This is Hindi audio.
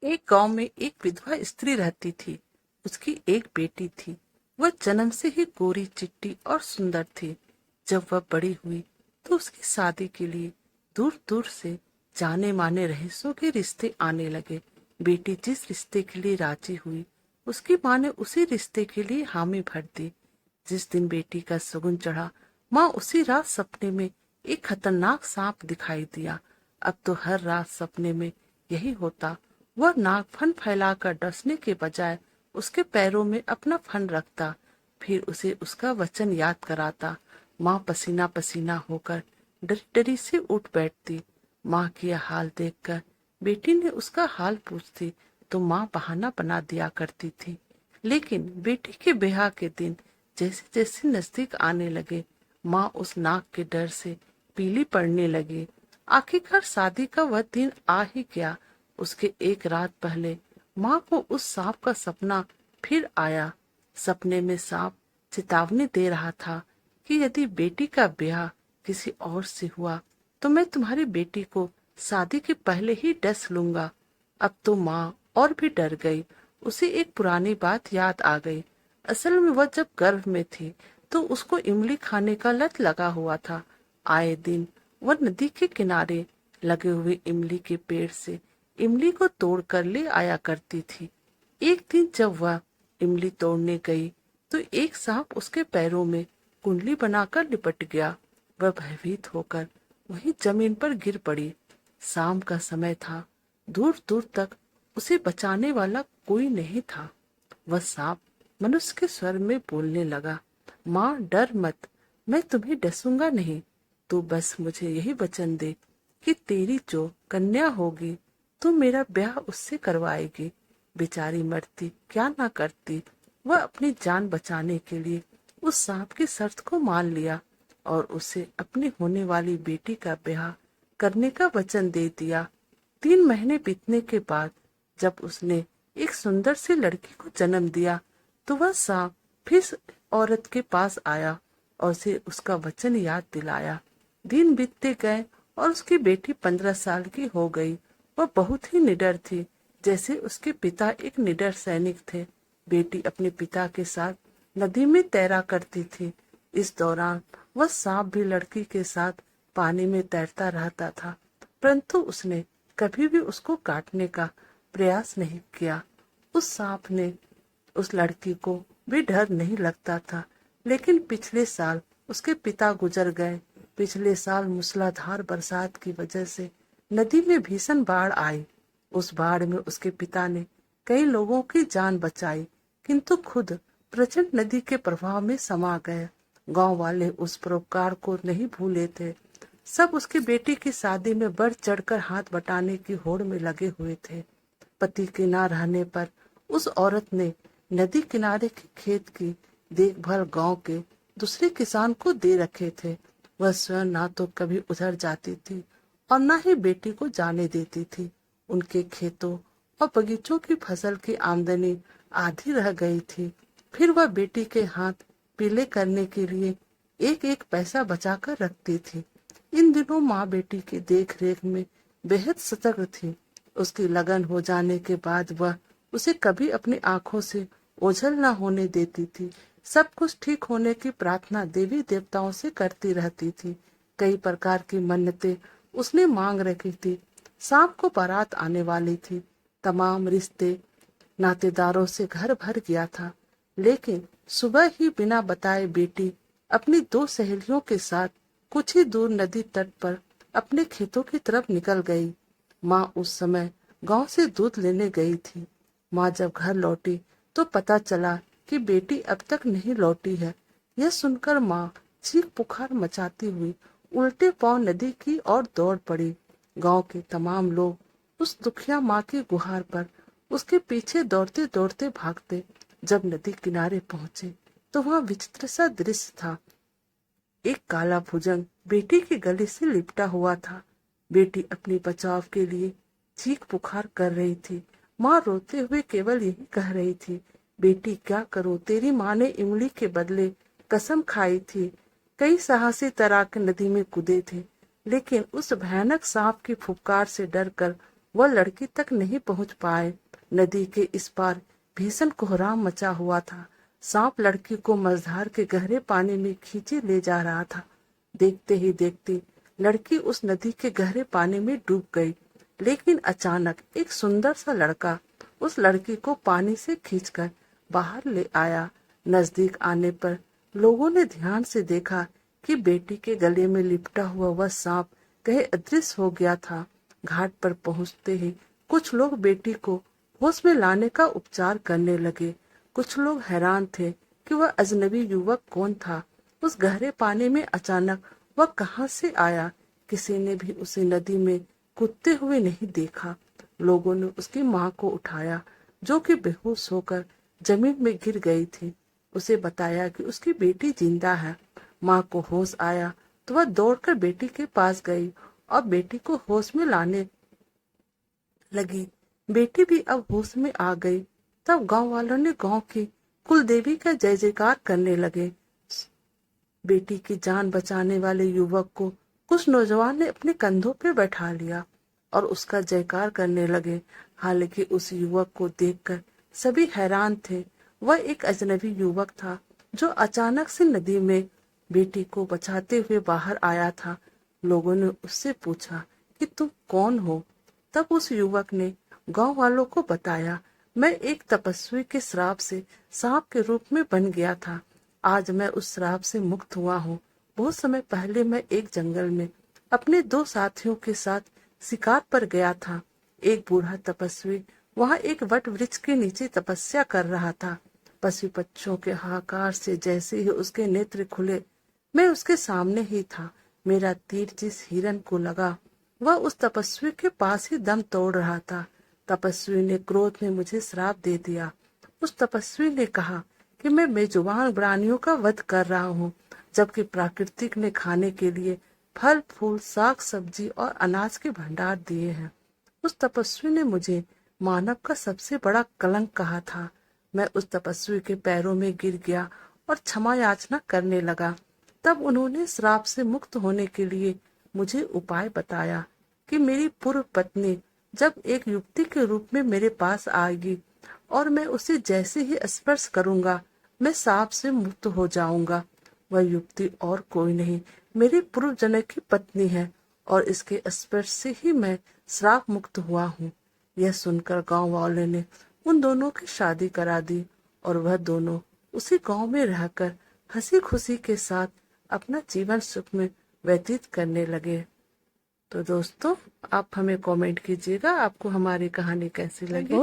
एक गांव में एक विधवा स्त्री रहती थी। उसकी एक बेटी थी। वह जन्म से ही गोरी चिट्टी और सुंदर थी। जब वह बड़ी हुई तो उसकी शादी के लिए दूर दूर से जाने माने रईसों के रिश्ते आने लगे। बेटी जिस रिश्ते के लिए राजी हुई, उसकी माँ ने उसी रिश्ते के लिए हामी भर दी। जिस दिन बेटी का शगुन चढ़ा, माँ उसी रात सपने में एक खतरनाक सांप दिखाई दिया। अब तो हर रात सपने में यही होता। वह नागफन फैलाकर डसने के बजाय उसके पैरों में अपना फन रखता, फिर उसे उसका वचन याद कराता। माँ पसीना पसीना होकर डरी डरी से उठ बैठती। माँ की यह हाल देखकर बेटी ने उसका हाल पूछती तो माँ बहाना बना दिया करती थी। लेकिन बेटी के ब्याह के दिन जैसे जैसे नजदीक आने लगे, माँ उस नाग के डर से पीली पड़ने लगी। आखिरकार शादी का वह दिन आ ही गया। उसके एक रात पहले माँ को उस सांप का सपना फिर आया। सपने में सांप चेतावनी दे रहा था कि यदि बेटी का ब्याह किसी और से हुआ तो मैं तुम्हारी बेटी को शादी के पहले ही डस लूंगा। अब तो माँ और भी डर गई। उसे एक पुरानी बात याद आ गई। असल में वह जब गर्भ में थी तो उसको इमली खाने का लत लगा हुआ था। आए दिन वह नदी के किनारे लगे हुए इमली के पेड़ से इमली को तोड़कर ले आया करती थी। एक दिन जब वह इमली तोड़ने गई तो एक सांप उसके पैरों में कुंडली बनाकर लिपट गया। वह भयभीत होकर वहीं जमीन पर गिर पड़ी। शाम का समय था। दूर दूर तक उसे बचाने वाला कोई नहीं था। वह सांप मनुष्य के स्वर में बोलने लगा, माँ डर मत, मैं तुम्हें डसूंगा नहीं। तू बस मुझे यही वचन दे कि तेरी जो कन्या होगी तू मेरा ब्याह उससे करवाएगी। बेचारी मरती क्या ना करती। वह अपनी जान बचाने के लिए उस सांप की शर्त को मान लिया और उसे अपनी होने वाली बेटी का ब्याह करने का वचन दे दिया। 3 महीने बीतने के बाद जब उसने एक सुंदर सी लड़की को जन्म दिया तो वह सांप फिर औरत के पास आया और उसे उसका वचन याद दिलाया। दिन बीतते गए और उसकी बेटी 15 साल की हो गई। वह बहुत ही निडर थी, जैसे उसके पिता एक निडर सैनिक थे। बेटी अपने पिता के साथ नदी में तैरा करती थी। इस दौरान वह सांप भी लड़की के साथ पानी में तैरता रहता था, परंतु उसने कभी भी उसको काटने का प्रयास नहीं किया। उस सांप ने उस लड़की को भी डर नहीं लगता था। लेकिन पिछले साल उसके पिता गुजर गए। पिछले साल मूसलाधार बरसात की वजह से नदी में भीषण बाढ़ आई। उस बाढ़ में उसके पिता ने कई लोगों की जान बचाई, किंतु खुद प्रचंड नदी के प्रवाह में समा गए। गांव वाले उस परोपकार को नहीं भूले थे। सब उसकी बेटी की शादी में बढ़ चढ़कर हाथ बटाने की होड़ में लगे हुए थे। पति के ना रहने पर उस औरत ने नदी किनारे के खेत की देखभाल गांव के दूसरे किसान को दे रखे थे। वह स्वयं ना तो कभी उधर जाती थी और ना ही बेटी को जाने देती थी। उनके खेतों और बगीचों की फसल की आमदनी आधी रह गई थी। फिर वह बेटी के हाथ पीले करने के लिए एक एक पैसा बचाकर रखती थी। इन दिनों माँ बेटी की देख रेख में बेहद सतर्क थी। उसकी लगन हो जाने के बाद वह उसे कभी अपनी आंखों से ओझल न होने देती थी। सब कुछ ठीक होने की प्रार्थना देवी देवताओं से करती रहती थी। कई प्रकार की मन्नतें उसने मांग रखी थी। सांप को बारात आने वाली थी। तमाम रिश्ते नातेदारों से घर भर गया था। लेकिन सुबह ही बिना बताए बेटी अपनी 2 सहेलियों के साथ कुछ ही दूर नदी तट पर अपने खेतों की तरफ निकल गई। माँ उस समय गांव से दूध लेने गई थी। माँ जब घर लौटी तो पता चला कि बेटी अब तक नहीं लौटी है। यह सुनकर माँ चीख पुकार मचाती हुई उल्टे पांव नदी की ओर दौड़ पड़ी। गांव के तमाम लोग उस दुखिया माँ की गुहार पर उसके पीछे दौड़ते दौड़ते भागते। जब नदी किनारे पहुंचे तो वहाँ विचित्र सा दृश्य था। एक काला भुजंग बेटी के गले से लिपटा हुआ था। बेटी अपनी बचाव के लिए चीख पुकार कर रही थी। माँ रोते हुए केवल यही कह रही थी, बेटी क्या करूं, तेरी माँ ने इमली के बदले कसम खाई थी। कई साहसी तैराक नदी में कूदे थे, लेकिन उस भयानक सांप की फुफकार से डरकर वह लड़की तक नहीं पहुंच पाए। नदी के इस पार भीषण कोहराम मचा हुआ था। सांप लड़की को मझधार के गहरे पानी में खींचे ले जा रहा था। देखते ही देखते लड़की उस नदी के गहरे पानी में डूब गई। लेकिन अचानक एक सुंदर सा लड़का उस लड़की को पानी से खींचकर बाहर ले आया। नजदीक आने पर लोगों ने ध्यान से देखा कि बेटी के गले में लिपटा हुआ वह सांप कहीं अदृश्य हो गया था। घाट पर पहुंचते ही कुछ लोग बेटी को होश में लाने का उपचार करने लगे। कुछ लोग हैरान थे कि वह अजनबी युवक कौन था। उस गहरे पानी में अचानक वह कहां से आया। किसी ने भी उसे नदी में कूदते हुए नहीं देखा। लोगों ने उसकी मां को उठाया, जो कि बेहोश होकर जमीन में गिर गई थी। उसे बताया कि उसकी बेटी जिंदा है। मां को होश आया तो वह दौड़कर बेटी के पास गई और बेटी को होश में लाने लगी। बेटी भी अब होश में आ गई। तब गांव वालों ने गांव की कुल देवी का जय जयकार करने लगे। बेटी की जान बचाने वाले युवक को कुछ नौजवान ने अपने कंधों पे बैठा लिया और उसका जयकार करने लगे। हालांकि उस युवक को देखकर सभी हैरान थे। वह एक अजनबी युवक था जो अचानक से नदी में बेटी को बचाते हुए बाहर आया था। लोगों ने उससे पूछा कि तुम कौन हो। तब उस युवक ने गांव वालों को बताया, मैं एक तपस्वी के श्राप से सांप के रूप में बन गया था। आज मैं उस श्राप से मुक्त हुआ हूँ। बहुत समय पहले मैं एक जंगल में अपने 2 साथियों के साथ शिकार पर गया था। एक बूढ़ा तपस्वी वहाँ एक वट वृक्ष के नीचे तपस्या कर रहा था। पशु पक्षियों के हाहाकार से जैसे ही उसके नेत्र खुले, मैं उसके सामने ही था। मेरा तीर जिस हिरन को लगा, वह उस तपस्वी के पास ही दम तोड़ रहा था। तपस्वी ने क्रोध में मुझे श्राप दे दिया। उस तपस्वी ने कहा कि मैं बेजुबान प्राणियों का वध कर रहा हूँ, जबकि प्राकृतिक ने खाने के लिए फल फूल साग सब्जी और अनाज के भंडार दिए हैं। उस तपस्वी ने मुझे मानव का सबसे बड़ा कलंक कहा था। मैं उस तपस्वी के पैरों में गिर गया और क्षमा याचना करने लगा। तब उन्होंने श्राप से मुक्त होने के लिए मुझे उपाय बताया कि मेरी पूर्व पत्नी जब एक युवती के रूप में मेरे पास आएगी और मैं उसे जैसे ही स्पर्श करूंगा, मैं सांप से मुक्त हो जाऊंगा। वह युवती और कोई नहीं, मेरे पूर्व जन्म की पत्नी है और इसके स्पर्श से ही मैं श्राप मुक्त हुआ हूँ। यह सुनकर गांव वालों ने उन दोनों की शादी करा दी और वह दोनों उसी गांव में रहकर हंसी खुशी के साथ अपना जीवन सुख में व्यतीत करने लगे। तो दोस्तों, आप हमें कमेंट कीजिएगा आपको हमारी कहानी कैसी लगी।